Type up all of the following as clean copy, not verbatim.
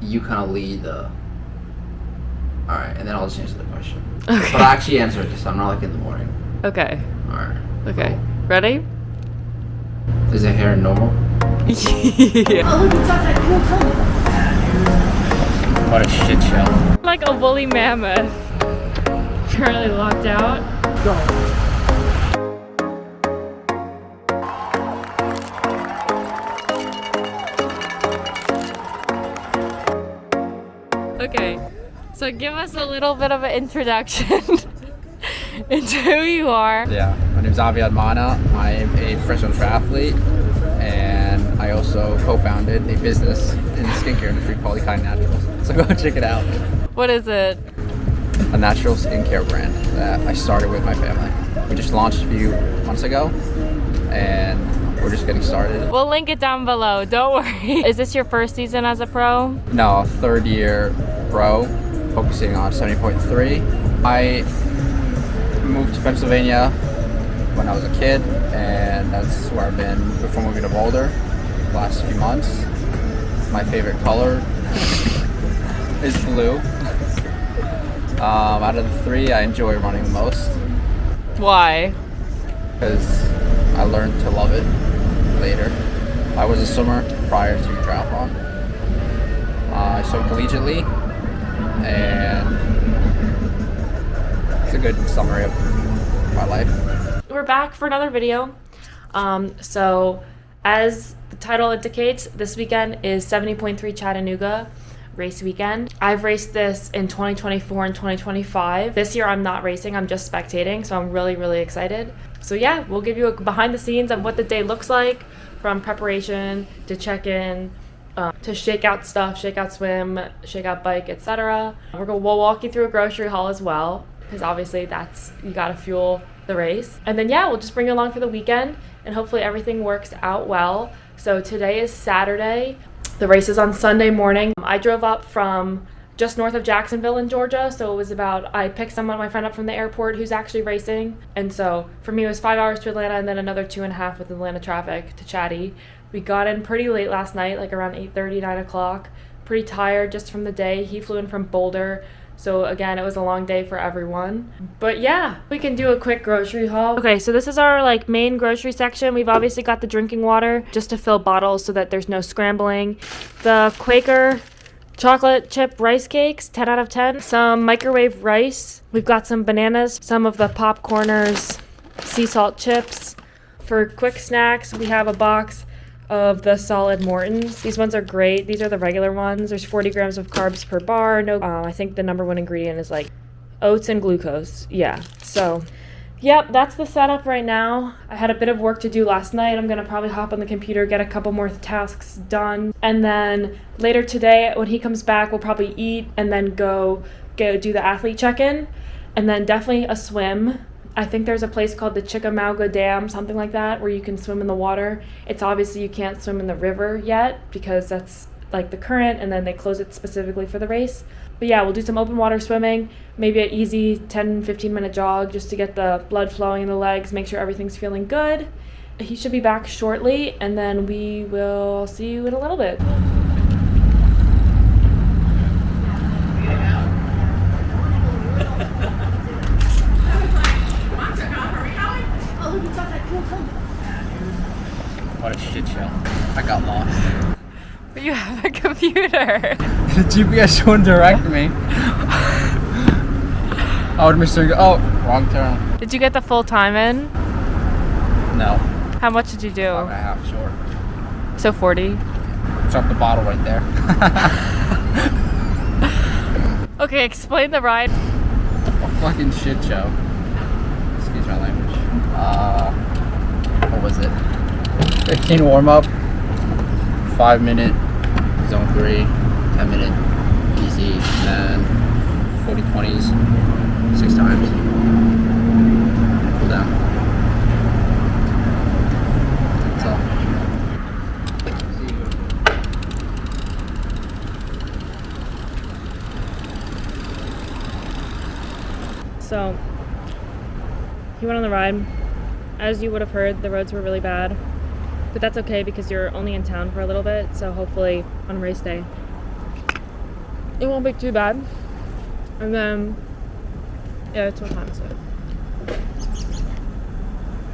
You kind of lead the... Alright, and then I'll just answer the question. Okay. But I actually answer it this time, not like in the morning. Okay. Alright. Okay. Ready? Is it hair normal? Yeah. Oh, look, it's not that cool. What a shit show. Like a woolly mammoth. Currently locked out. Go. Okay, so give us a little bit of an introduction into who you are. Yeah, my name's Aviad Mana. I'm a professional triathlete, and I also co-founded a business in the skincare industry called Ecani Naturals. So go check it out. What is it? A natural skincare brand that I started with my family. We just launched a few months ago, and we're just getting started. We'll link it down below, don't worry. Is this your first season as a pro? No, third year pro, focusing on 70.3. I moved to Pennsylvania when I was a kid, and that's where I've been before moving to Boulder the last few months. My favorite color is blue. Out of the three, I enjoy running the most Why? because I learned to love it later. I was a swimmer prior to triathlon. I swim collegiately, and it's a good summary of my life. We're back for another video. So as the title indicates, this weekend is 70.3 Chattanooga Race Weekend. I've raced this in 2024 and 2025. This year I'm not racing, I'm just spectating, so I'm really excited. So yeah, we'll give you a behind the scenes of what the day looks like, from preparation to check-in, to shakeout stuff, shakeout swim, shakeout bike, etc. We'll walk you through a grocery haul as well, because obviously that's, you gotta fuel the race. And then yeah, we'll just bring you along for the weekend, and hopefully everything works out well. So today is Saturday. The race is on Sunday morning. I drove up from just north of Jacksonville in Georgia, so it was about, I picked my friend up from the airport who's actually racing, and so for me it was 5 hours to Atlanta and then another 2.5 with Atlanta traffic to Chatty. We got in pretty late last night, like around 8:30, 9 o'clock. Pretty tired just from the day. He flew in from Boulder, so again, it was a long day for everyone. But yeah, we can do a quick grocery haul. Okay, so this is our like main grocery section. We've obviously got the drinking water just to fill bottles so that there's no scrambling. The Quaker chocolate chip rice cakes, 10 out of 10. Some microwave rice. We've got some bananas, some of the Popcorners sea salt chips. For quick snacks, we have a box of the solid Mortons. These ones are great. These are the regular ones. There's 40 grams of carbs per bar. No, I think the number one ingredient is like oats and glucose. Yeah, so yep, that's the setup right now. I had a bit of work to do last night. I'm gonna probably hop on the computer, get a couple more tasks done, and then later today when he comes back, we'll probably eat and then go do the athlete check-in, and then definitely a swim. I think there's a place called the Chickamauga Dam, something like that, where you can swim in the water. It's obviously you can't swim in the river yet because that's like the current, and then they close it specifically for the race. But yeah, we'll do some open water swimming, maybe an easy 10-15 minute jog just to get the blood flowing in the legs, make sure everything's feeling good. He should be back shortly, and then we will see you in a little bit. What a shit show. I got lost. But you have a computer. The GPS wouldn't direct me. I would miss it. Oh, wrong turn. Did you get the full time in? No. How much did you do? 5.5 short. So 40. Drop the bottle right there. Okay, explain the ride. A fucking shit show. Excuse my language. What was it? 15 warm up, 5 minute zone 3, 10 minute easy, and then 40 20s 6 times. Cool down. That's all. So he went on the ride. As you would have heard, the roads were really bad. But that's okay because you're only in town for a little bit, so hopefully on race day it won't be too bad. And then, yeah, it's what time is it?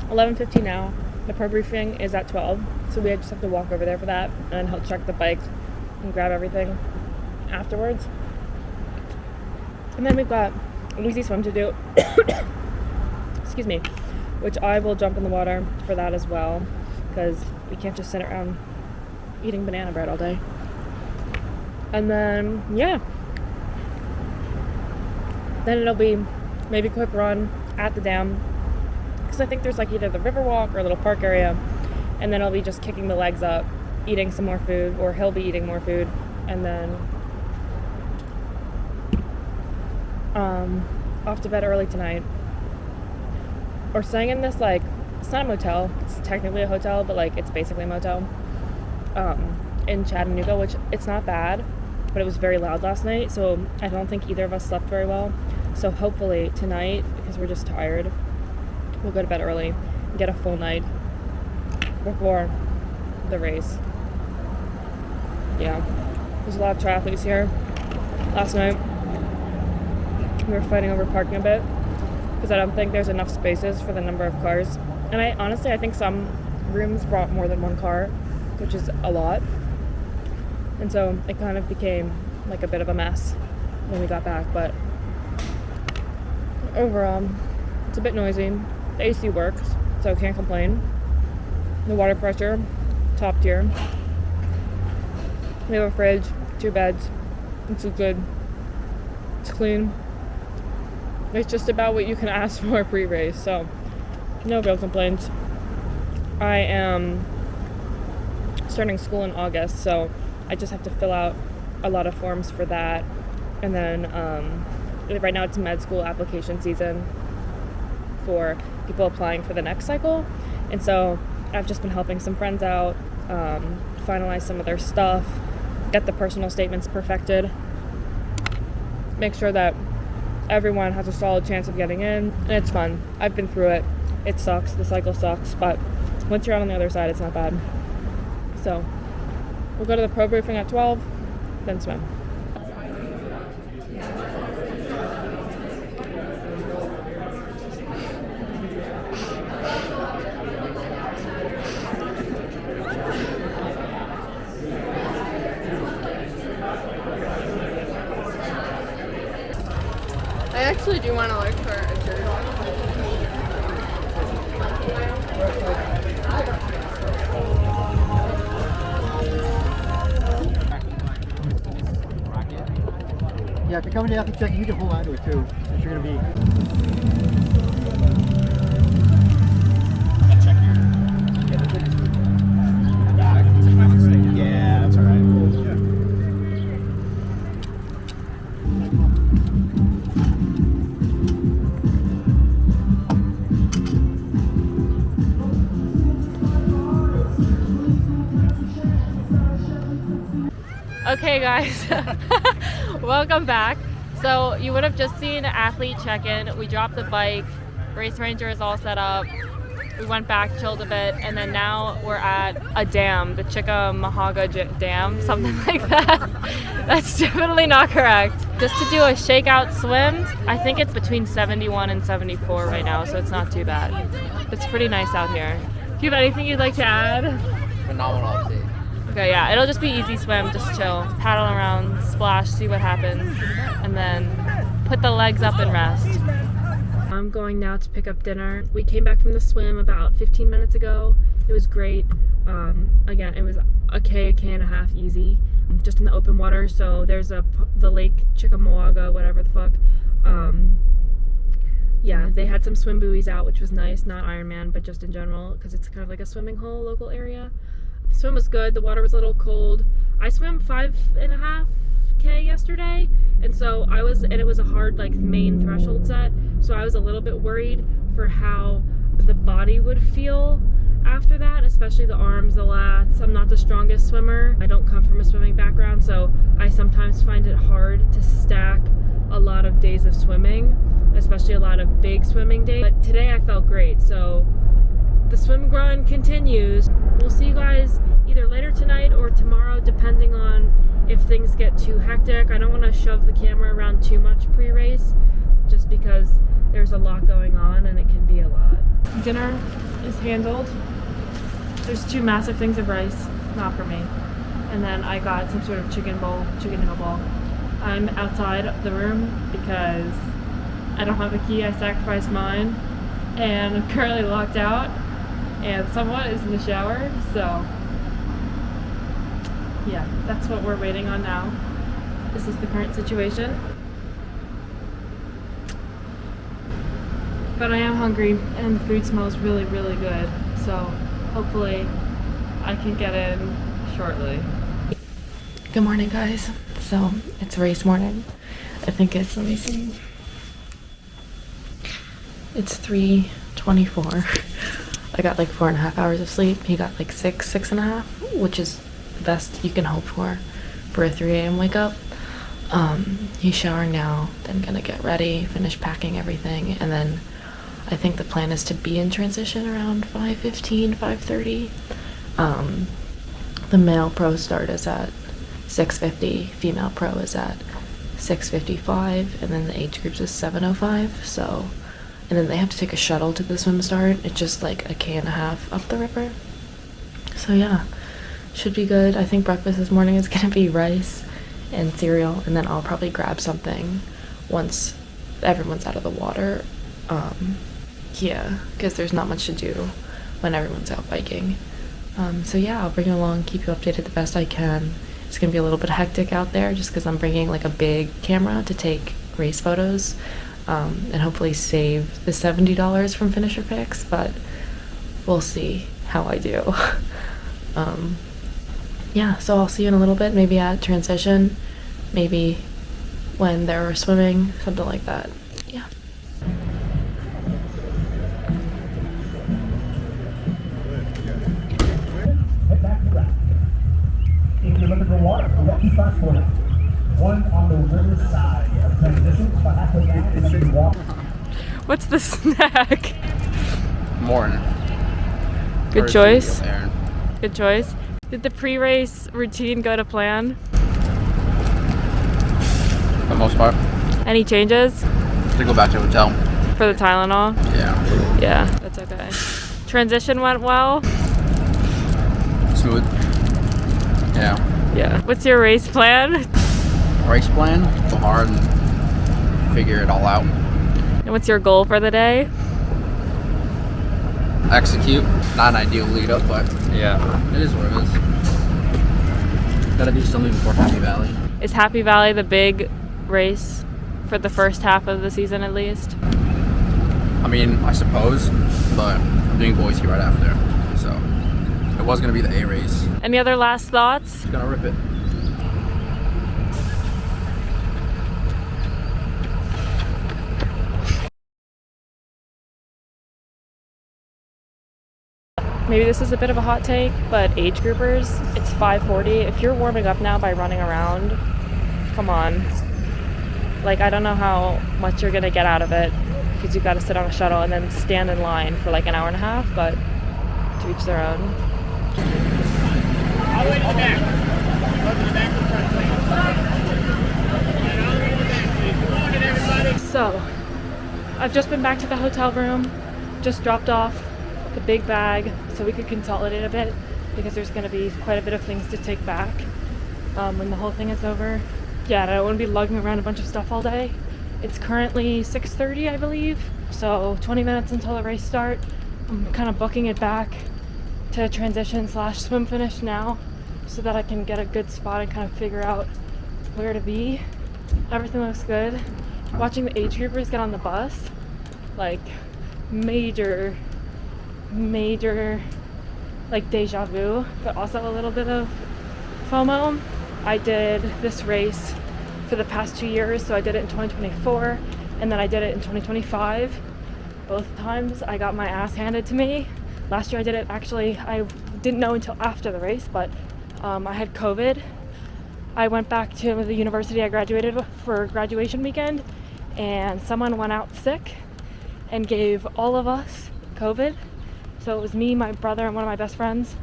11:15 now. The pro briefing is at 12, so we just have to walk over there for that, and then he'll check the bike and grab everything afterwards. And then we've got an easy swim to do. Excuse me. Which I will jump in the water for that as well, because we can't just sit around eating banana bread all day. And then, yeah. Then it'll be maybe a quick run at the dam, because I think there's like either the river walk or a little park area, and then I'll be just kicking the legs up, eating some more food, or he'll be eating more food, and then off to bed early tonight. We're staying in this, like, it's not a motel, it's technically a hotel, but like it's basically a motel in Chattanooga, which it's not bad, but it was very loud last night, so I don't think either of us slept very well. So hopefully tonight, because we're just tired, we'll go to bed early and get a full night before the race. Yeah, there's a lot of triathletes here. Last night we were fighting over parking a bit because I don't think there's enough spaces for the number of cars, and I think some rooms brought more than one car, which is a lot, and so it kind of became like a bit of a mess when we got back. But overall, it's a bit noisy. The AC works, so can't complain. The water pressure, top tier. We have a fridge, 2 beds. It's good. It's clean. It's just about what you can ask for pre-race, so no real complaints. I am starting school in August, so I just have to fill out a lot of forms for that. And then right now it's med school application season for people applying for the next cycle, and so I've just been helping some friends out, finalize some of their stuff, get the personal statements perfected, make sure that everyone has a solid chance of getting in, and it's fun. I've been through it. It sucks, the cycle sucks, but once you're out on the other side, it's not bad. So we'll go to the pro briefing at 12, then swim. I actually do want to look for a jersey. Yeah, if you're coming out to check, you can hold on to it too, since you're going to be... Yeah, that's all right. Okay guys, welcome back. So you would have just seen athlete check-in. We dropped the bike, race ranger is all set up. We went back, chilled a bit, and then now we're at a dam, the Chickamauga Dam, something like that. That's definitely not correct. Just to do a shakeout swim, I think it's between 71 and 74 right now, so it's not too bad. It's pretty nice out here. Do you have anything you'd like to add? Phenomenal day. Okay, yeah, it'll just be easy swim, just chill, paddle around, splash, see what happens, and then put the legs up and rest. I'm going now to pick up dinner. We came back from the swim about 15 minutes ago. It was great. Again, it was a K and a half easy, just in the open water. So there's the lake Chickamauga, whatever the fuck. Yeah, they had some swim buoys out, which was nice. Not Ironman, but just in general, because it's kind of like a swimming hole local area. Swim was good. The water was a little cold. I swam 5.5K yesterday, and so it was a hard like main threshold set, so I was a little bit worried for how the body would feel after that, especially the arms, the lats. I'm not the strongest swimmer. I don't come from a swimming background, so I sometimes find it hard to stack a lot of days of swimming, especially a lot of big swimming days. But today I felt great, so the swim run continues. We'll see you guys either later tonight or tomorrow, depending on if things get too hectic. I don't want to shove the camera around too much pre-race, just because there's a lot going on and it can be a lot. Dinner is handled. There's 2 massive things of rice, not for me. And then I got some sort of chicken noodle bowl. I'm outside the room because I don't have a key. I sacrificed mine and I'm currently locked out, and someone is in the shower, so yeah, that's what we're waiting on now. This is the current situation. But I am hungry and the food smells really, really good, so hopefully I can get in shortly. Good morning, guys. So it's race morning. I think it's, let me see, it's 3:24. I got like 4.5 hours of sleep. He got like 6.5, which is the best you can hope for a 3 a.m. wake up. He's showering now, then gonna get ready, finish packing everything, and then I think the plan is to be in transition around 5:15, 5:30. The male pro start is at 6:50, female pro is at 6:55, and then the age groups is 7:05. So, and then they have to take a shuttle to the swim start. It's just like a K and a half up the river. So yeah, should be good. I think breakfast this morning is gonna be rice and cereal, and then I'll probably grab something once everyone's out of the water. Yeah, because there's not much to do when everyone's out biking. So yeah, I'll bring it along, keep you updated the best I can. It's gonna be a little bit hectic out there just because I'm bringing like a big camera to take race photos, and hopefully save the $70 from finisher pics, but we'll see how I do. Yeah, so I'll see you in a little bit, maybe at transition, maybe when they're swimming, something like that. Yeah. If you're looking for water, we got 2 spots for you. One on the river side of transition, about halfway down, and then you walk. What's the snack? Morton. Good choice. Good choice. Did the pre-race routine go to plan? For the most part. Any changes? To go back to the hotel. For the Tylenol? Yeah. Yeah, that's okay. Transition went well? Smooth. Yeah. Yeah. What's your race plan? Race plan? Go hard and figure it all out. And what's your goal for the day? Execute. Not an ideal lead up, but yeah, it is what it is. Gotta do something before Happy Valley. Is Happy Valley the big race for the first half of the season at least? I mean, I suppose, but I'm doing Boise right after, so it was gonna be the A race. Any other last thoughts? Just gonna rip it. Maybe this is a bit of a hot take, but age groupers, it's 5:40. If you're warming up now by running around, come on. Like, I don't know how much you're gonna get out of it because you've got to sit on a shuttle and then stand in line for like an hour and a half, but to each their own. All the way to the back. Go to the back of the front, please. All the way to the back, please. Good morning, everybody. So, I've just been back to the hotel room, just dropped off the big bag so we could consolidate a bit because there's going to be quite a bit of things to take back when the whole thing is over. Yeah, and I don't want to be lugging around a bunch of stuff all day. It's currently 6:30, I believe, so 20 minutes until the race start. I'm kind of booking it back to transition / swim finish now so that I can get a good spot and kind of figure out where to be. Everything looks good. Watching the age groupers get on the bus, like major like deja vu, but also a little bit of FOMO. I did this race for the past 2 years, so I did it in 2024 and then I did it in 2025. Both times I got my ass handed to me. Last year I did it, actually I didn't know until after the race, but I had COVID. I went back to the university I graduated for graduation weekend, and someone went out sick and gave all of us COVID. So it was me, my brother, and one of my best friends.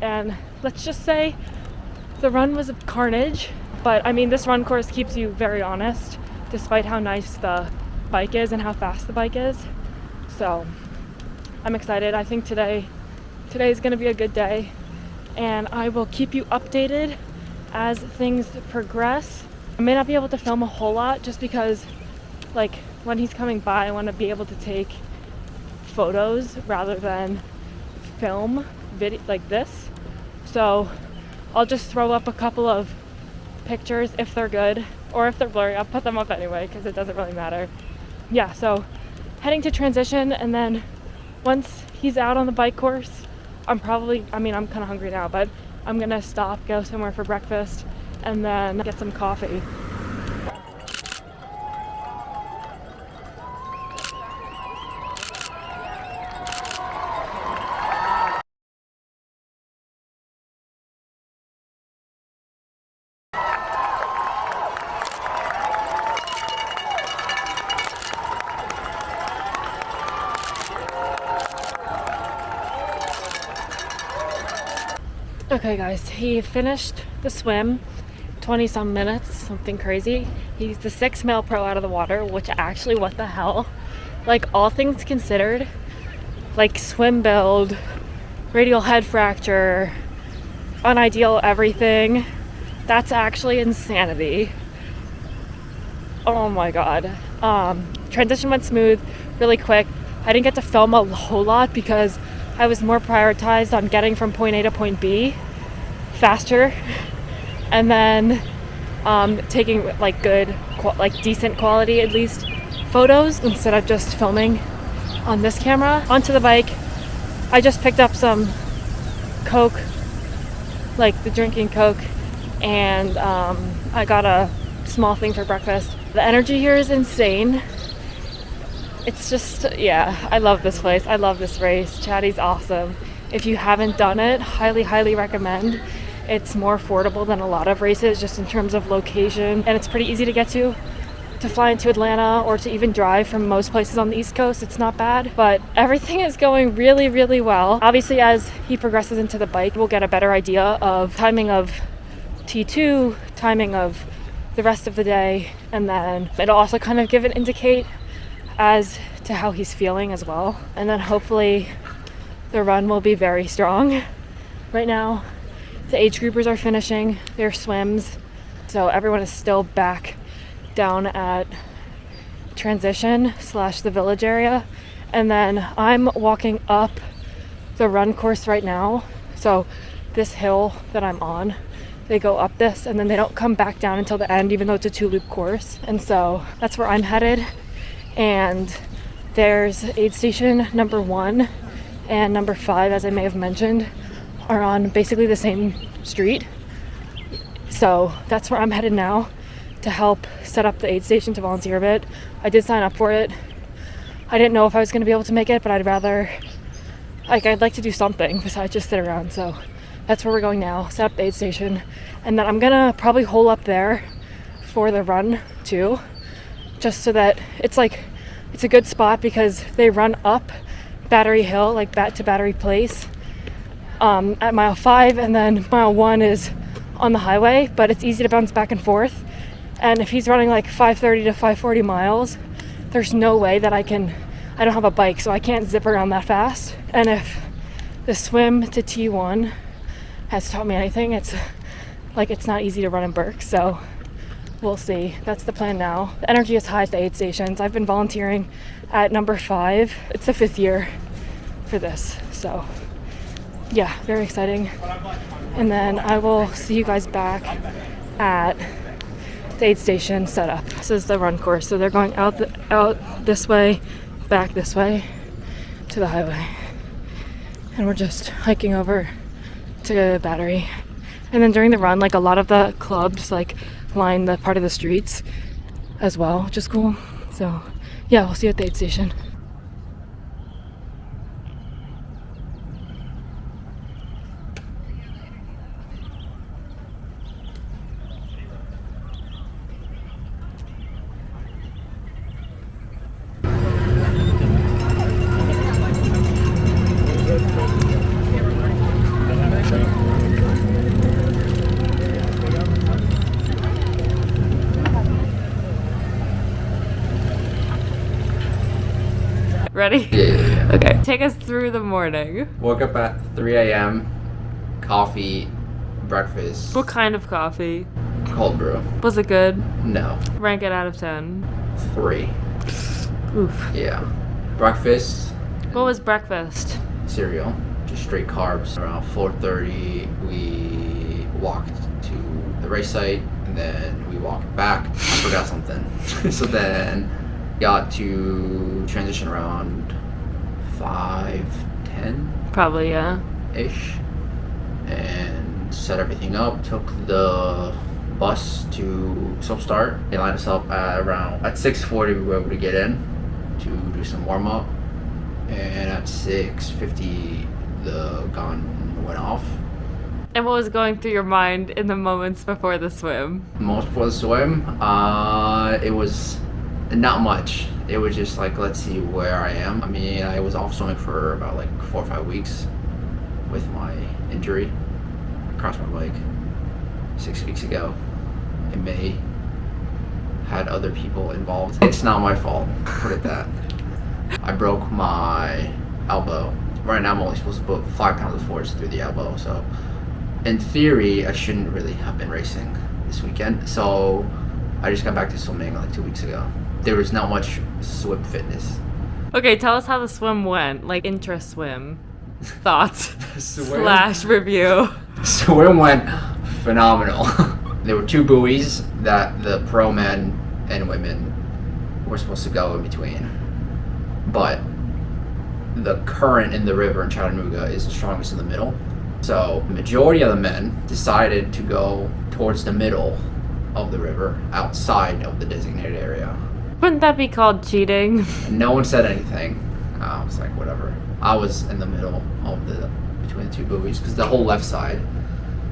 And let's just say The run was a carnage, but I mean, this run course keeps you very honest, despite how nice the bike is and how fast the bike is. So I'm excited. I think today is going to be a good day, and I will keep you updated as things progress. I may not be able to film a whole lot just because, like, when he's coming by, I want to be able to take photos rather than film video like this. So I'll just throw up a couple of pictures if they're good, or if they're blurry, I'll put them up anyway because it doesn't really matter. Yeah, so heading to transition, and then once he's out on the bike course, I'm kind of hungry now, but I'm gonna stop, go somewhere for breakfast, and then get some coffee. Okay guys, he finished the swim, 20 some minutes, something crazy. He's the 6th male pro out of the water, which actually, what the hell? Like, all things considered, like swim build, radial head fracture, unideal everything, that's actually insanity. Oh my god. Transition went smooth, really quick. I didn't get to film a whole lot because I was more prioritized on getting from point A to point B faster, and then taking like good, decent quality at least photos instead of just filming on this camera. Onto the bike, I just picked up some Coke, like the drinking Coke, and I got a small thing for breakfast. The energy here is insane. It's just, yeah, I love this place. I love this race. Chatty's awesome. If you haven't done it, highly recommend. It's more affordable than a lot of races just in terms of location, and it's pretty easy to get to fly into Atlanta or to even drive from most places on the East Coast. It's not bad, but everything is going really well. Obviously, as he progresses into the bike, we'll get a better idea of timing of T2, timing of the rest of the day, and then it'll also kind of indicate as to how he's feeling as well. And then hopefully the run will be very strong. Right now, the age groupers are finishing their swims, so everyone is still back down at transition / the village area. And then I'm walking up the run course right now. So this hill that I'm on, they go up this and then they don't come back down until the end, even though it's a 2-loop course. And so that's where I'm headed. And there's aid station number 1 and number 5, as I may have mentioned, are on basically the same street. So that's where I'm headed now to help set up the aid station, to volunteer a bit. I did sign up for it. I didn't know if I was going to be able to make it, but I'd like to do something besides just sit around. So that's where we're going now, set up the aid station. And then I'm going to probably hole up there for the run too, just so that it's a good spot, because they run up Battery Hill, like back to Battery Place, at mile 5, and then mile 1 is on the highway, but it's easy to bounce back and forth. And if he's running like 530 to 540 miles, there's no way that I don't have a bike, so I can't zip around that fast. And if the swim to T1 has taught me anything, it's not easy to run in Burke, so we'll see. That's the plan now. The energy is high at the aid stations. I've been volunteering at number 5. It's the 5th year for this, so yeah, very exciting. And then I will see you guys back at the aid station setup. This is the run course, so they're going out this way, back this way to the highway, and we're just hiking over to Battery. And then during the run, a lot of the clubs line the part of the streets as well, which is cool. So yeah, we'll see you at the aid station. Ready? Yeah. Okay. Take us through the morning. Woke up at 3 a.m. Coffee, breakfast, What kind of coffee? cold brew. Was it good? No, Rank it out of 10. 3. Oof. Yeah. Breakfast. What was breakfast? Cereal, just straight carbs. Around 4:30, we walked to the race site, and then we walked back. I forgot something. So then got to transition around 5:10 Probably, yeah. ish, and set everything up. Took the bus to Soap Start. They lined us up at 6:40. We were able to get in to do some warm up, and at 6:50 the gun went off. And what was going through your mind in the moments before the swim? Most before the swim, it was not much. It was just like, let's see where I am. I mean, I was off swimming for about like 4 or 5 weeks with my injury. I crashed my bike 6 weeks ago in May. Had other people involved. It's not my fault, put it that. I broke my elbow. Right now I'm only supposed to put 5 pounds of force through the elbow, so in theory I shouldn't really have been racing this weekend. So I just got back to swimming like 2 weeks ago. There was not much swim fitness. Okay, tell us how the swim went. Like, intra-swim. Thoughts. Swim? / review. Swim went phenomenal. There were 2 buoys that the pro men and women were supposed to go in between. But the current in the river in Chattanooga is the strongest in the middle. So the majority of the men decided to go towards the middle of the river, outside of the designated area. Wouldn't that be called cheating? And no one said anything. I was like, whatever. I was in the middle of between the 2 buoys, because the whole left side,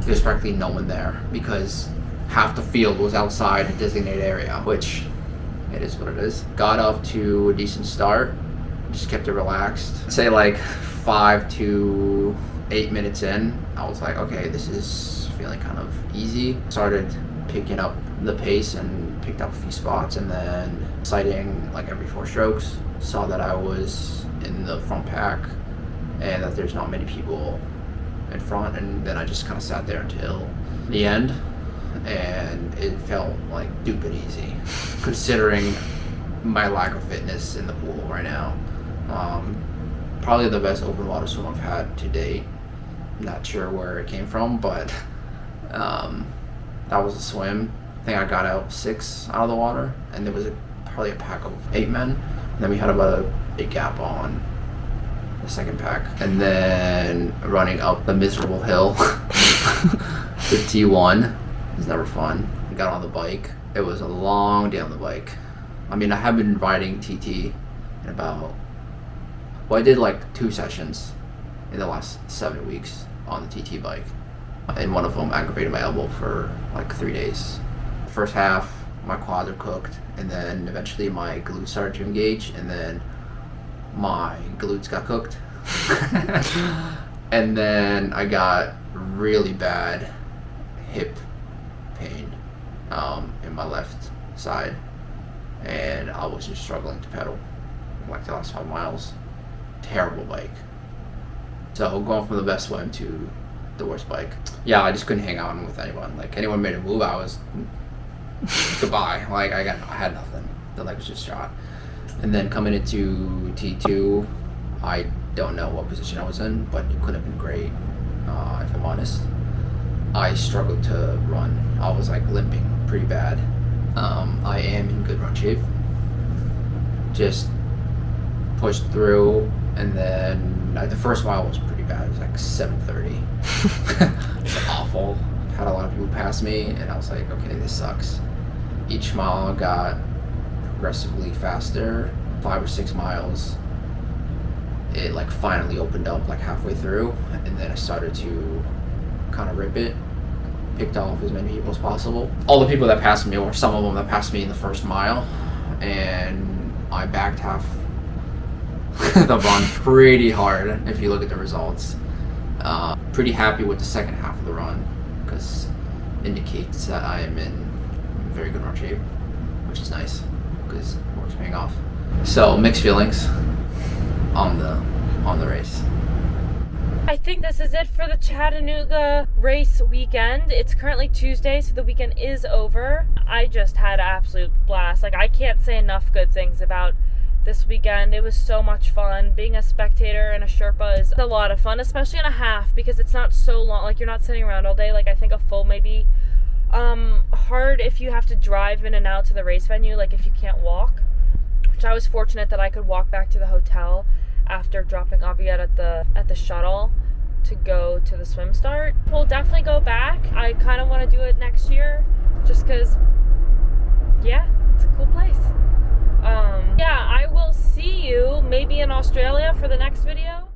there's practically no one there, because half the field was outside the designated area, which it is what it is. Got off to a decent start, just kept it relaxed. Say like 5 to 8 minutes in, I was like, okay, this is feeling kind of easy. Started picking up the pace and picked up a few spots, and then sighting like every 4 strokes, saw that I was in the front pack and that there's not many people in front, and then I just kind of sat there until the end, and it felt like stupid easy considering my lack of fitness in the pool right now. Probably the best open water swim I've had to date. Not sure where it came from, but that was a swim. I think I got out 6 out of the water, and there was probably a pack of 8 men. And then we had about a big gap on the second pack. And then running up the miserable hill to T1 was never fun. Got on the bike. It was a long day on the bike. I mean, I have been riding TT in I did like 2 sessions in the last 7 weeks on the TT bike. And one of them aggravated my elbow for like 3 days. First half, my quads are cooked, and then eventually my glutes started to engage, and then my glutes got cooked. And then I got really bad hip pain in my left side, and I was just struggling to pedal like the last 5 miles. Terrible bike. So going from the best swim to the worst bike. Yeah, I just couldn't hang out with anyone. Like, anyone made a move, I was goodbye. Like, I had nothing. The leg was just shot. And then coming into T2, I don't know what position I was in, but it could have been great, if I'm honest. I struggled to run. I was like limping pretty bad. I am in good run shape. Just pushed through, and then the first mile was pretty bad. It was like 7:30. It was awful. Had a lot of people pass me, and I was like, okay, this sucks. Each mile got progressively faster. 5 or 6 miles, it like finally opened up like halfway through, and then I started to kind of rip it. Picked off as many people as possible. All the people that passed me, or some of them that passed me in the first mile, and I backed half the run pretty hard if you look at the results. Pretty happy with the second half of the run, because it indicates that I am in very good run shape, which is nice because work's paying off. So mixed feelings. on the race. I think this is it for the Chattanooga Race Weekend. It's currently Tuesday, so the weekend is over. I just had an absolute blast. Like, I can't say enough good things about this weekend. It was so much fun. Being a spectator and a Sherpa is a lot of fun, especially in a half, because it's not so long. Like, you're not sitting around all day. Like, I think a full maybe hard if you have to drive in and out to the race venue, like if you can't walk, which I was fortunate that I could walk back to the hotel after dropping Aviad at the shuttle to go to the swim start. We'll definitely go back. I kind of want to do it next year just because, yeah, it's a cool place. Yeah, I will see you maybe in Australia for the next video.